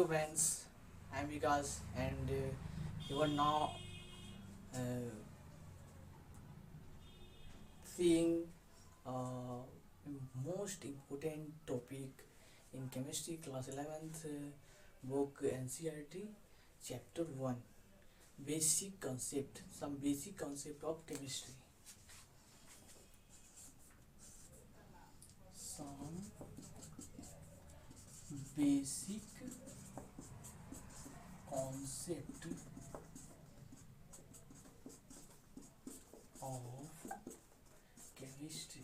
friends, I'm Vikas and you are now uh, seeing uh, most important topic in chemistry class 11th book NCERT chapter 1 basic concept, some basic concept of chemistry. Some basic concept of chemistry.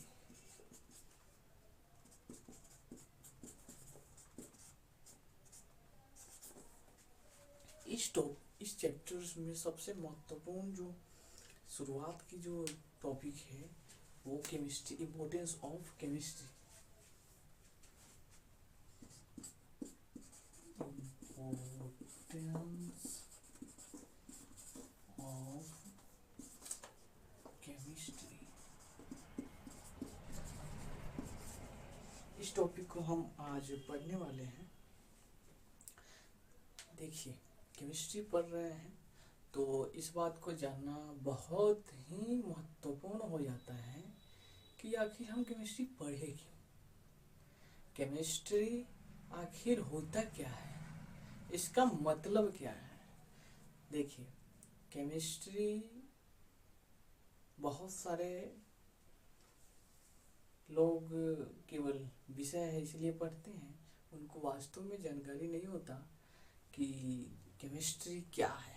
इस chapters में सबसे महत्वपूर्ण जो शुरुआत की जो topic है वो chemistry, importance of chemistry. Importance of chemistry, इस टॉपिक को हम आज पढ़ने वाले हैं। देखिए, केमिस्ट्री पढ़ रहे हैं तो इस बात को जानना बहुत ही महत्वपूर्ण हो जाता है कि आखिर हम केमिस्ट्री पढ़े क्यों, केमिस्ट्री आखिर होता क्या है, इसका मतलब क्या है। देखिए, केमिस्ट्री बहुत सारे लोग केवल विषय है इसलिए पढ़ते हैं, उनको वास्तव में जानकारी नहीं होता कि केमिस्ट्री क्या है,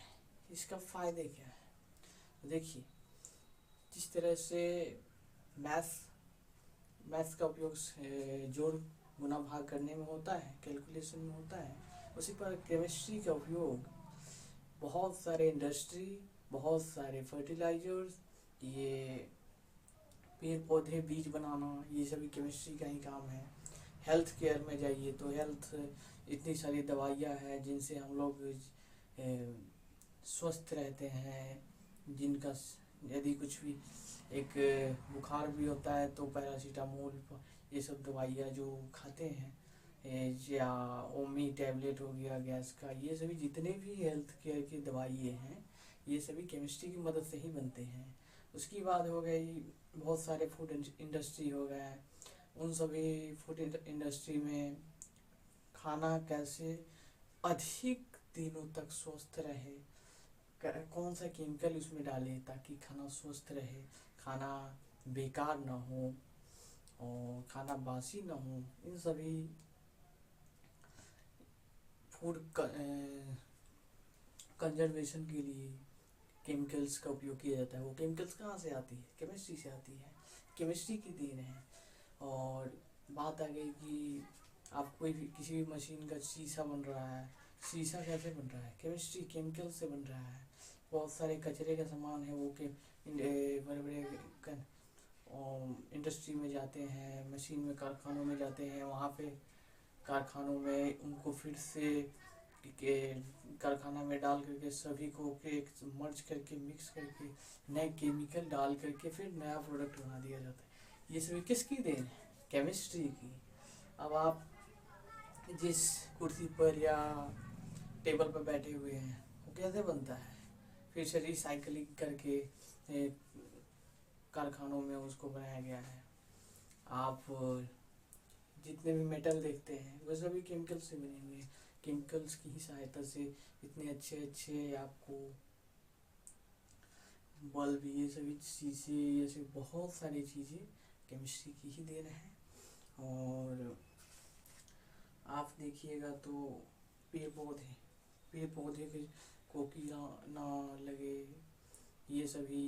इसका फ़ायदे क्या है। तो देखिए, जिस तरह से मैथ्स का उपयोग जोड़ गुना भाग करने में होता है, कैलकुलेशन में होता है, उसी पर केमिस्ट्री का उपयोग बहुत सारे इंडस्ट्री, बहुत सारे फर्टिलाइजर्स, ये पेड़ पौधे बीज बनाना, ये सभी केमिस्ट्री का ही काम है। हेल्थ केयर में जाइए तो हेल्थ इतनी सारी दवाइयाँ हैं जिनसे हम लोग स्वस्थ रहते हैं, जिनका यदि कुछ भी एक बुखार भी होता है तो पैरासीटामोल, ये सब दवाइयाँ जो खाते हैं, या ओमी टैबलेट हो गया गैस का, ये सभी जितने भी हेल्थ केयर की दवाइयाँ हैं ये सभी केमिस्ट्री की मदद से ही बनते हैं। उसकी बात हो गई, बहुत सारे फूड इंडस्ट्री हो गया है, उन सभी फूड इंडस्ट्री में खाना कैसे अधिक दिनों तक स्वस्थ रहे, कौन सा केमिकल उसमें डालें ताकि खाना स्वस्थ रहे, खाना बेकार ना हो और खाना बासी ना हो, इन सभी फूड कंजर्वेशन के लिए केमिकल्स का उपयोग किया जाता है। वो केमिकल्स कहाँ से आती है? केमिस्ट्री से आती है, केमिस्ट्री की देन है। और बात आ गई कि आप कोई भी किसी भी मशीन का शीशा बन रहा है, शीशा कैसे बन रहा है? केमिस्ट्री, केमिकल से बन रहा है। बहुत सारे कचरे का सामान है वो के बड़े बड़े इंडस्ट्री में जाते हैं, मशीन में, कारखानों में जाते हैं, वहाँ पे कारखानों में उनको फिर से कारखाना में डाल करके सभी को एक मर्ज करके मिक्स करके नए केमिकल डाल करके फिर नया प्रोडक्ट बना दिया जाता है। ये सभी किसकी देन है? केमिस्ट्री की। अब आप जिस कुर्सी पर या टेबल पर बैठे हुए हैं वो कैसे बनता है? फिर से रिसाइकलिंग करके कारखानों में उसको बनाया गया है। आप जितने भी मेटल देखते हैं वो सभी केमिकल से बने हुए हैं। केमिकल्स की ही सहायता से इतने अच्छे अच्छे आपको बल्ब, ये सभी चीज़ें, ये सभी बहुत सारी चीज़ें केमिस्ट्री की ही देन है। और आप देखिएगा तो पेड़ पौधे को कीड़ा ना लगे, ये सभी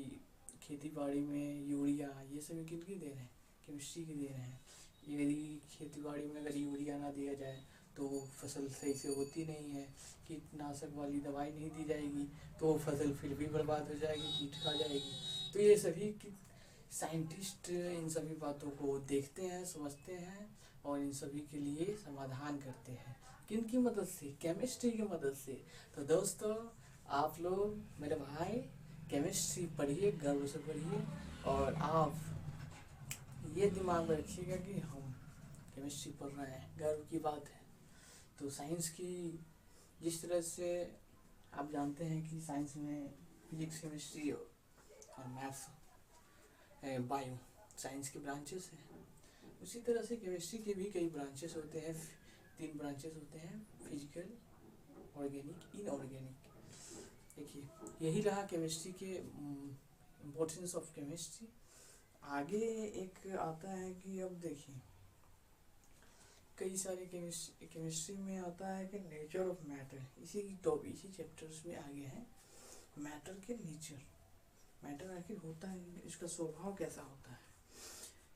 खेती बाड़ी में यूरिया, ये सभी किनकी देन है? केमिस्ट्री की देन है। यदि खेती बाड़ी में अगर यूरिया ना दिया जाए तो फसल सही से होती नहीं है, कीटनाशक वाली दवाई नहीं दी जाएगी तो फसल फिर भी बर्बाद हो जाएगी, कीट खा जाएगी। तो ये सभी साइंटिस्ट इन सभी बातों को देखते हैं, समझते हैं और इन सभी के लिए समाधान करते हैं। किन की मदद से? केमिस्ट्री की मदद से। तो दोस्तों, आप लोग मेरे भाई केमिस्ट्री पढ़िए, गर्व से पढ़िए, और आप ये दिमाग में रखिएगा कि हम केमिस्ट्री पढ़ रहे हैं, गर्व की बात है। तो साइंस की जिस तरह से आप जानते हैं कि साइंस में फिजिक्स, केमिस्ट्री और मैथ्स, बायो साइंस के ब्रांचेस हैं, उसी तरह से केमिस्ट्री के भी कई ब्रांचेस होते हैं। 3 ब्रांचेस होते हैं, फिजिकल, ऑर्गेनिक, इनऑर्गेनिक। देखिए, यही रहा केमिस्ट्री के इम्पोर्टेंस ऑफ केमिस्ट्री। आगे एक आता है कि अब देखिए, कई सारे केमिस्ट्री में आता है कि नेचर ऑफ मैटर। इसी चैप्टर्स में आगे है मैटर के नेचर। मैटर आखिर होता है, इसका स्वभाव कैसा होता है।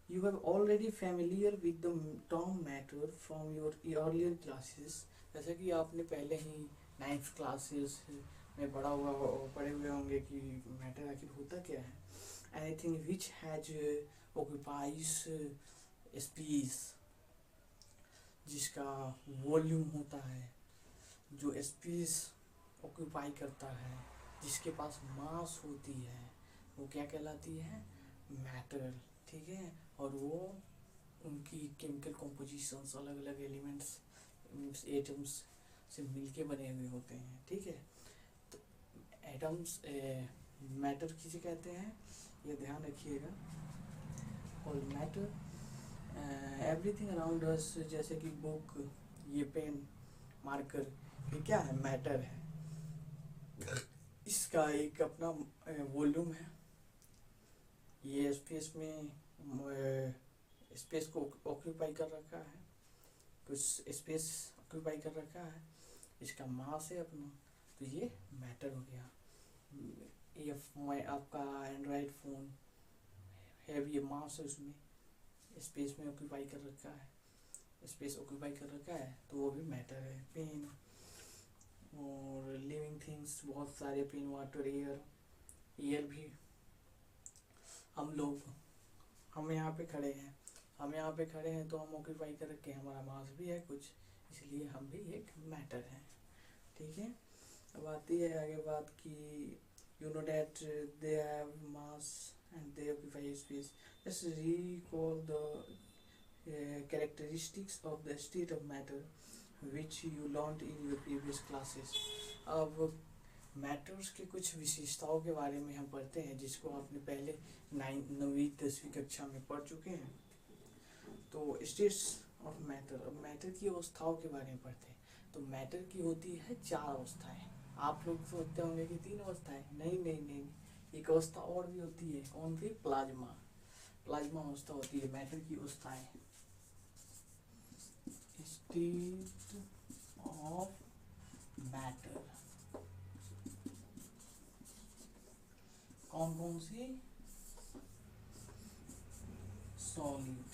You have already familiar with the term matter from your earlier classes. जैसा कि आपने पहले ही 9th क्लासेस में पढ़े हुए होंगे कि मैटर आखिर होता क्या है। Anything which has occupies space, जिसका वॉल्यूम होता है, जो स्पेस ऑक्यूपाई करता है, जिसके पास मास होती है, वो क्या कहलाती है, मैटर। ठीक है, और वो उनकी केमिकल कॉम्पोजिशंस, अलग अलग एलिमेंट्स, एटम्स से मिलके बने हुए होते हैं। ठीक है, तो एटम्स मैटर किसे कहते हैं, ये ध्यान रखिएगा। और मैटर एवरीथिंग अराउंड अस, जैसे कि बुक, ये पेन, मार्कर, ये क्या है, मैटर है। इसका एक अपना वॉल्यूम है, ये स्पेस में स्पेस को ऑक्यूपाई कर रखा है, कुछ स्पेस ऑक्यूपाई कर रखा है, इसका मास है अपना, तो ये मैटर हो गया। ये आपका एंड्रॉयड फ़ोन है, ये मास है, उसमें स्पेस में ऑक्यूपाई कर रखा है, स्पेस ऑक्यूपाई कर रखा है, तो वो भी मैटर है। पेन और लिविंग थिंग्स, बहुत सारे, पेन, वाटर, एयर भी। हम यहाँ पे खड़े हैं तो हम ऑक्यूपाई कर रखे हैं, हमारा मास भी है कुछ, इसलिए हम भी एक मैटर हैं। ठीक है, अब आती है आगे बात की you know that they have mass and they occupy space. Just recall the characteristics of the state of matter which you learned in your previous classes। अब मैटर्स के कुछ विशेषताओं के बारे में हम पढ़ते हैं, जिसको आपने पहले 9वीं 10वीं कक्षा में पढ़ चुके हैं। तो स्टेट्स ऑफ मैटर, अब मैटर की अवस्थाओं के बारे में पढ़ते हैं। तो मैटर की होती है 4 अवस्थाएं। आप लोग सोचते होंगे कि 3 अवस्थाएं, नहीं, एक अवस्था और भी होती है। कौन सी, प्लाज्मा अवस्था होती है मैटर की अवस्थाएं। स्टेट ऑफ मैटर कौन सी, सॉलिड,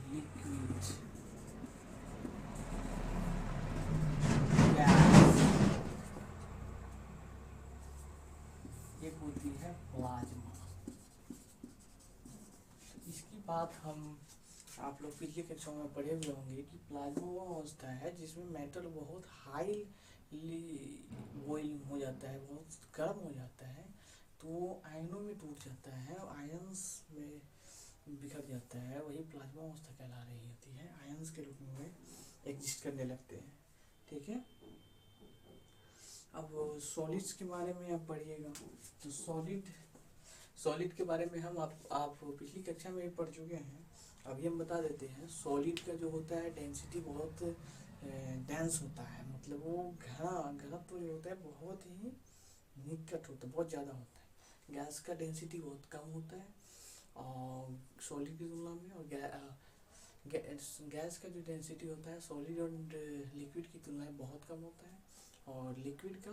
लिक्विड, गैस, एक होती है प्लाज्मा। इसकी बात हम आप लोग पिछली कक्षाओं में पढ़े हुए होंगे कि प्लाज्मा वो अवस्था है जिसमें मेटल बहुत हाईली बॉइलिंग हो जाता है, बहुत गर्म हो जाता है, तो वो आयनों में टूट जाता है और आयंस में बिखर जाता है। वही प्लाज्मा अवस्था कहला रही होती है, आयंस के रूप में एग्जिस्ट करने लगते हैं। ठीक है, अब सॉलिड्स के बारे में आप पढ़िएगा। तो सॉलिड के बारे में हम आप पिछली कक्षा में भी पढ़ चुके हैं, अभी हम बता देते हैं। सॉलिड का जो होता है डेंसिटी बहुत डेंस होता है, मतलब वो घनत्व जो होता है बहुत ही निकट होता है, बहुत ज़्यादा होता है। गैस का डेंसिटी बहुत कम होता है और सॉलिड की तुलना में, और गैस का जो डेंसिटी होता है सॉलिड और लिक्विड की तुलना में बहुत कम होता है, और लिक्विड का